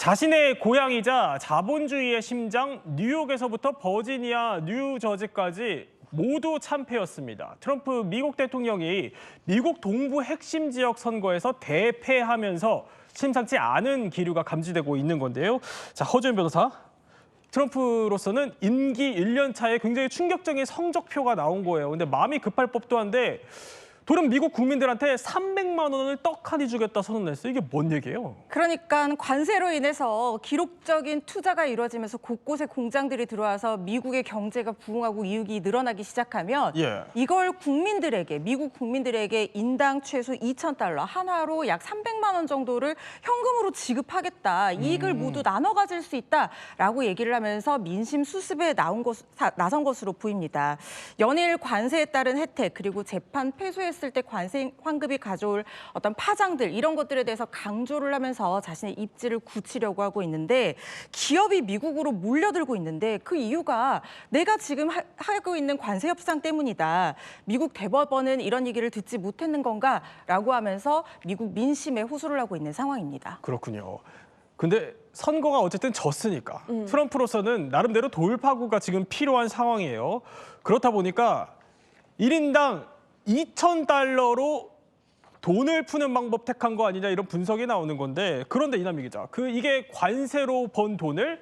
자신의 고향이자 자본주의의 심장 뉴욕에서부터 버지니아, 뉴저지까지 모두 참패였습니다. 트럼프 미국 대통령이 미국 동부 핵심 지역 선거에서 대패하면서 심상치 않은 기류가 감지되고 있는 건데요. 자, 허주연 변호사. 트럼프로서는 임기 1년 차에 굉장히 충격적인 성적표가 나온 거예요. 근데 마음이 급할 법도 한데 돌연 미국 국민들한테 300만 원을 떡하니 주겠다 선언했어요. 이게 뭔 얘기예요? 그러니까 관세로 인해서 기록적인 투자가 이루어지면서 곳곳에 공장들이 들어와서 미국의 경제가 부흥하고 이익이 늘어나기 시작하면 이걸 국민들에게, 미국 국민들에게 인당 최소 2,000달러, 한화로 약 300만 원 정도를 현금으로 지급하겠다. 이익을 모두 나눠 가질 수 있다라고 얘기를 하면서 민심 수습에 나선 것으로 보입니다. 연일 관세에 따른 혜택 그리고 재판 패소했을 때 관세 환급이 가져올 어떤 파장들 이런 것들에 대해서 강조를 하면서 자신의 입지를 굳히려고 하고 있는데 기업이 미국으로 몰려들고 있는데 그 이유가 내가 지금 하고 있는 관세 협상 때문이다. 미국 대법원은 이런 얘기를 듣지 못했는 건가라고 하면서 미국 민심에 호소를 하고 있는 상황입니다. 그렇군요. 근데 선거가 어쨌든 졌으니까 트럼프로서는 나름대로 돌파구가 지금 필요한 상황이에요. 그렇다 보니까 1인당 2,000달러로 돈을 푸는 방법 택한 거 아니냐 이런 분석이 나오는 건데 그런데 이남희 기자, 이게 관세로 번 돈을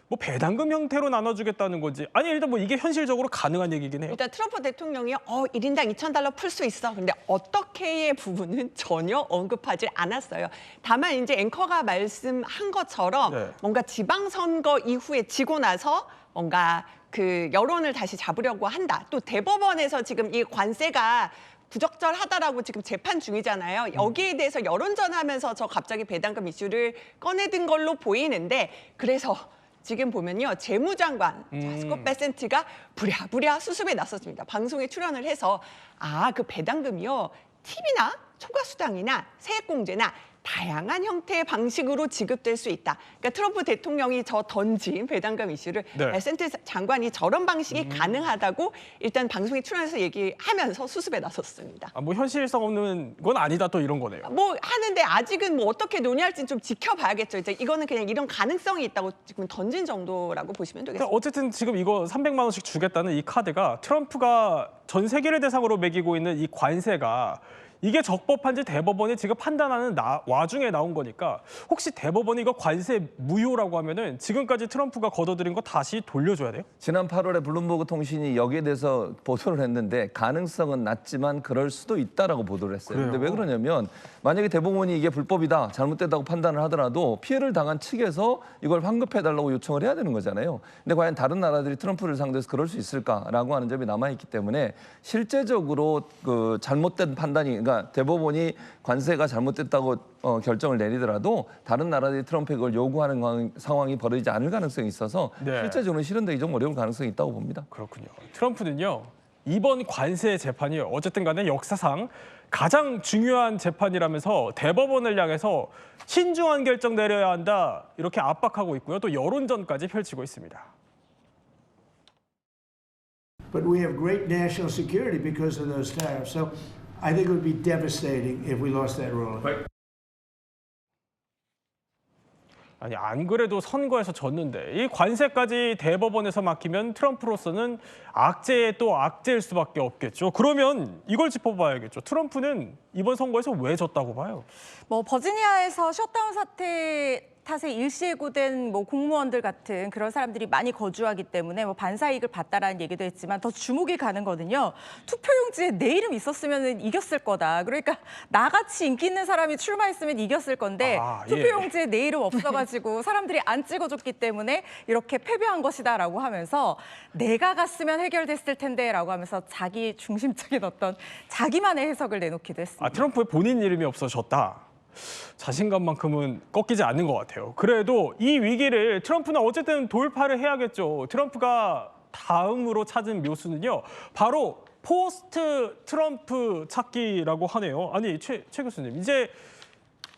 뭐 배당금 형태로 나눠주겠다는 건지 아니 일단 뭐 이게 현실적으로 가능한 얘기긴 해요. 일단 트럼프 대통령이 1인당 2,000달러 풀 수 있어. 근데 어떻게의 부분은 전혀 언급하지 않았어요. 다만 이제 앵커가 말씀한 것처럼 뭔가 지방선거 이후에 지고 나서 뭔가 그 여론을 다시 잡으려고 한다. 또 대법원에서 지금 이 관세가 부적절하다라고 지금 재판 중이잖아요. 여기에 대해서 여론전하면서 저 갑자기 배당금 이슈를 꺼내든 걸로 보이는데 그래서 지금 보면요. 재무장관 스콧 베센트가 부랴부랴 수습에 나섰습니다. 방송에 출연을 해서 그 배당금이요. 팁이나 초과수당이나 세액공제나 다양한 형태의 방식으로 지급될 수 있다. 그러니까 트럼프 대통령이 저 던진 배당금 이슈를 베센트 장관이 저런 방식이 가능하다고 일단 방송에 출연해서 얘기하면서 수습에 나섰습니다. 뭐 현실성 없는 건 아니다 또 이런 거네요. 뭐 하는데 아직은 뭐 어떻게 논의할지는 좀 지켜봐야겠죠. 이제 이거는 그냥 이런 가능성이 있다고 지금 던진 정도라고 보시면 되겠습니다. 그러니까 어쨌든 지금 이거 300만 원씩 주겠다는 이 카드가 트럼프가 전 세계를 대상으로 매기고 있는 이 관세가 이게 적법한지 대법원이 지금 판단하는 와중에 나온 거니까 혹시 대법원이 이거 관세 무효라고 하면은 지금까지 트럼프가 걷어들인 거 다시 돌려줘야 돼요? 지난 8월에 블룸버그 통신이 여기에 대해서 보도를 했는데 가능성은 낮지만 그럴 수도 있다라고 보도를 했어요. 그런데 왜 그러냐면 만약에 대법원이 이게 불법이다, 잘못됐다고 판단을 하더라도 피해를 당한 측에서 이걸 환급해달라고 요청을 해야 되는 거잖아요. 근데 과연 다른 나라들이 트럼프를 상대해서 그럴 수 있을까라고 하는 점이 남아있기 때문에 실제적으로 그 잘못된 판단이 그러니까 대법원이 관세가 잘못됐다고 결정을 내리더라도 다른 나라들이 트럼프에 그걸 요구하는 상황이 벌어지지 않을 가능성이 있어서 실제적으로 실현되기 좀 어려울 가능성이 있다고 봅니다. 그렇군요. 트럼프는요. 이번 관세 재판이 어쨌든 간에 역사상 가장 중요한 재판이라면서 대법원을 향해서 신중한 결정 내려야 한다 이렇게 압박하고 있고요. 또 여론전까지 펼치고 있습니다. But we have great national security because of those tariffs. So I think it would be devastating if we lost that ruling. 아니 안 그래도 선거에서 졌는데 이 관세까지 대법원에서 맡기면 트럼프로서는 악재에 또 악재일 수밖에 없겠죠. 그러면 이걸 짚어봐야겠죠. 트럼프는 이번 선거에서 왜 졌다고 봐요? 뭐 버지니아에서 셧다운 사태 탓에 일시해고된 뭐 공무원들 같은 그런 사람들이 많이 거주하기 때문에 뭐 반사이익을 봤다라는 얘기도 했지만 더 주목이 가는 거는요. 투표용지에 내 이름 있었으면 이겼을 거다. 그러니까 나같이 인기 있는 사람이 출마했으면 이겼을 건데 투표용지에 내 이름 없어가지고 사람들이 안 찍어줬기 때문에 이렇게 패배한 것이다라고 하면서 내가 갔으면 해결됐을 텐데라고 하면서 자기 중심적인 어떤 자기만의 해석을 내놓기도 했습니다. 트럼프의 본인 이름이 없어졌다. 자신감만큼은 꺾이지 않는 것 같아요. 그래도 이 위기를 트럼프는 어쨌든 돌파를 해야겠죠. 트럼프가 다음으로 찾은 묘수는요. 바로 포스트 트럼프 찾기라고 하네요. 아니 최 교수님, 이제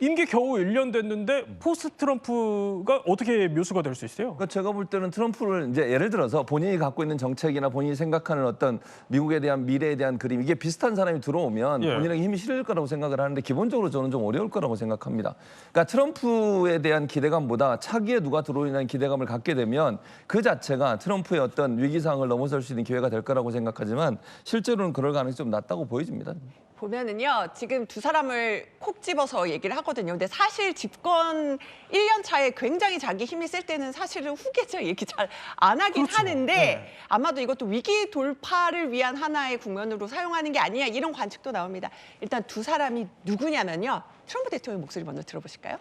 임기 겨우 1년 됐는데 포스트 트럼프가 어떻게 묘수가 될 수 있어요? 그러니까 제가 볼 때는 트럼프를 이제 예를 들어서 본인이 갖고 있는 정책이나 본인이 생각하는 어떤 미국에 대한 미래에 대한 그림 이게 비슷한 사람이 들어오면 본인에게 힘이 실릴 거라고 생각을 하는데 기본적으로 저는 좀 어려울 거라고 생각합니다. 그러니까 트럼프에 대한 기대감보다 차기에 누가 들어오냐는 기대감을 갖게 되면 그 자체가 트럼프의 어떤 위기 상황을 넘어설 수 있는 기회가 될 거라고 생각하지만 실제로는 그럴 가능성이 좀 낮다고 보여집니다. 보면은요, 지금 두 사람을 콕 집어서 얘기를 하거든요. 근데 사실 집권 1년 차에 굉장히 자기 힘이 셀 때는 사실은 후계자 얘기 잘 안 하긴 하는데 아마도 이것도 위기 돌파를 위한 하나의 국면으로 사용하는 게 아니냐 이런 관측도 나옵니다. 일단 두 사람이 누구냐면요. 트럼프 대통령 목소리 먼저 들어보실까요?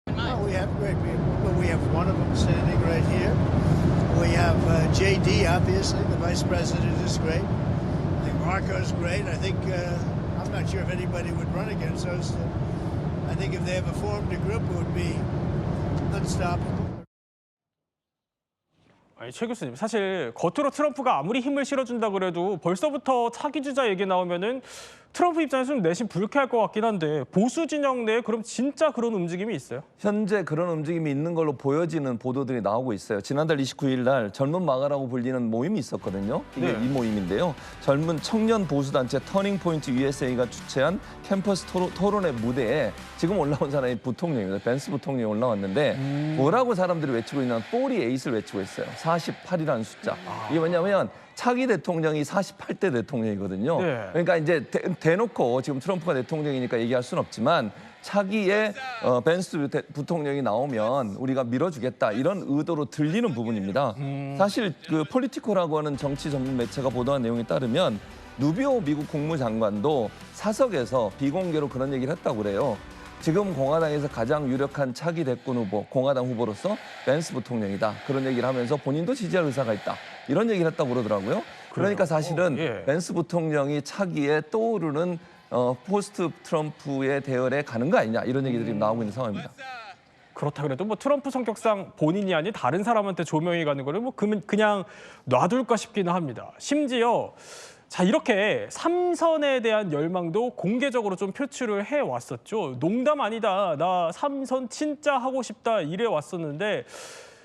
Well, we have great people, but we have one of them standing right here. We have JD, obviously, the vice president is great. I think Marco's great. I think, I'm not sure if anybody would run against us. I think if they ever formed a group, it would be unstoppable. 아니, 최 교수님, 사실 겉으로 트럼프가 아무리 힘을 실어준다 그래도 벌써부터 차기 주자 얘기 나오면은 트럼프 입장에서는 내심 불쾌할 것 같긴 한데 보수 진영 내에 그럼 진짜 그런 움직임이 있어요? 현재 그런 움직임이 있는 걸로 보여지는 보도들이 나오고 있어요. 지난달 29일 날 젊은 마가라고 불리는 모임이 있었거든요. 이게 이 모임인데요. 젊은 청년 보수단체 터닝포인트 USA가 주최한 캠퍼스 토론회 무대에 지금 올라온 사람이 부통령입니다. 벤스 부통령이 올라왔는데 뭐라고 사람들이 외치고 있냐면 48을 외치고 있어요. 48이라는 숫자. 이게 뭐냐면 차기 대통령이 48대 대통령이거든요. 그러니까 이제 대놓고 지금 트럼프가 대통령이니까 얘기할 수는 없지만 차기에 벤스 부통령이 나오면 우리가 밀어주겠다 이런 의도로 들리는 부분입니다. 사실 그 폴리티코라고 하는 정치 전문 매체가 보도한 내용에 따르면 누비오 미국 국무장관도 사석에서 비공개로 그런 얘기를 했다고 그래요. 지금 공화당에서 가장 유력한 차기 대권 후보, 공화당 후보로서 벤스 부통령이다. 그런 얘기를 하면서 본인도 지지할 의사가 있다. 이런 얘기를 했다고 그러더라고요. 그러니까 사실은 벤스 부통령이 차기에 떠오르는 포스트 트럼프의 대열에 가는 거 아니냐 이런 얘기들이 나오고 있는 상황입니다. 그렇다 그래도 뭐 트럼프 성격상 본인이 아닌 다른 사람한테 조명이 가는 거를 뭐 그냥 놔둘까 싶기는 합니다. 심지어 자, 이렇게 삼선에 대한 열망도 공개적으로 좀 표출을 해왔었죠. 농담 아니다. 나 삼선 진짜 하고 싶다. 이래 왔었는데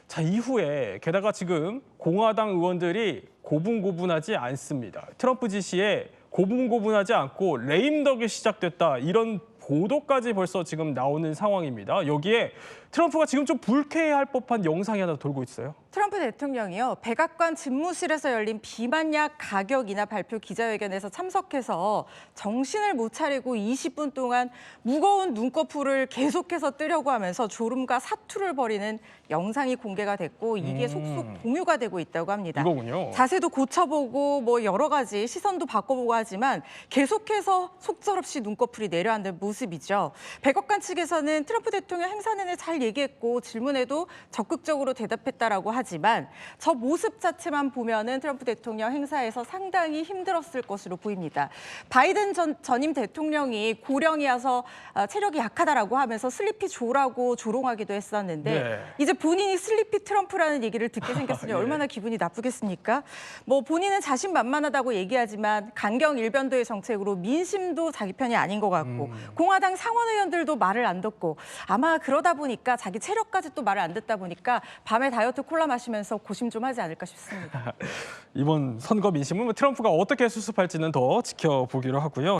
자, 이후에 게다가 지금 공화당 의원들이 고분고분하지 않습니다. 트럼프 지시에 고분고분하지 않고 레임덕이 시작됐다. 이런 보도까지 벌써 지금 나오는 상황입니다. 여기에 트럼프가 지금 좀 불쾌해할 법한 영상이 하나 돌고 있어요. 트럼프 대통령이요. 백악관 집무실에서 열린 비만약 가격 인하 발표 기자회견에서 참석해서 정신을 못 차리고 20분 동안 무거운 눈꺼풀을 계속해서 뜨려고 하면서 졸음과 사투를 벌이는 영상이 공개가 됐고 이게 속속 공유가 되고 있다고 합니다. 이거군요. 자세도 고쳐보고 뭐 여러 가지 시선도 바꿔보고 하지만 계속해서 속절없이 눈꺼풀이 내려앉는 모습이죠. 백악관 측에서는 트럼프 대통령 행사 내내 잘 얘기했고 질문에도 적극적으로 대답했다라고 하지만 저 모습 자체만 보면은 트럼프 대통령 행사에서 상당히 힘들었을 것으로 보입니다. 바이든 전임 대통령이 고령이어서 체력이 약하다라고 하면서 슬리피 조라고 조롱하기도 했었는데 이제 본인이 슬리피 트럼프라는 얘기를 듣게 생겼으니 얼마나 기분이 나쁘겠습니까? 뭐 본인은 자신만만하다고 얘기하지만 강경 일변도의 정책으로 민심도 자기 편이 아닌 것 같고 공화당 상원 의원들도 말을 안 듣고 아마 그러다 보니까 자기 체력까지 또 말을 안 듣다 보니까 밤에 다이어트 콜라 마시면서 고심 좀 하지 않을까 싶습니다. 이번 선거 민심은 트럼프가 어떻게 수습할지는 더 지켜보기로 하고요.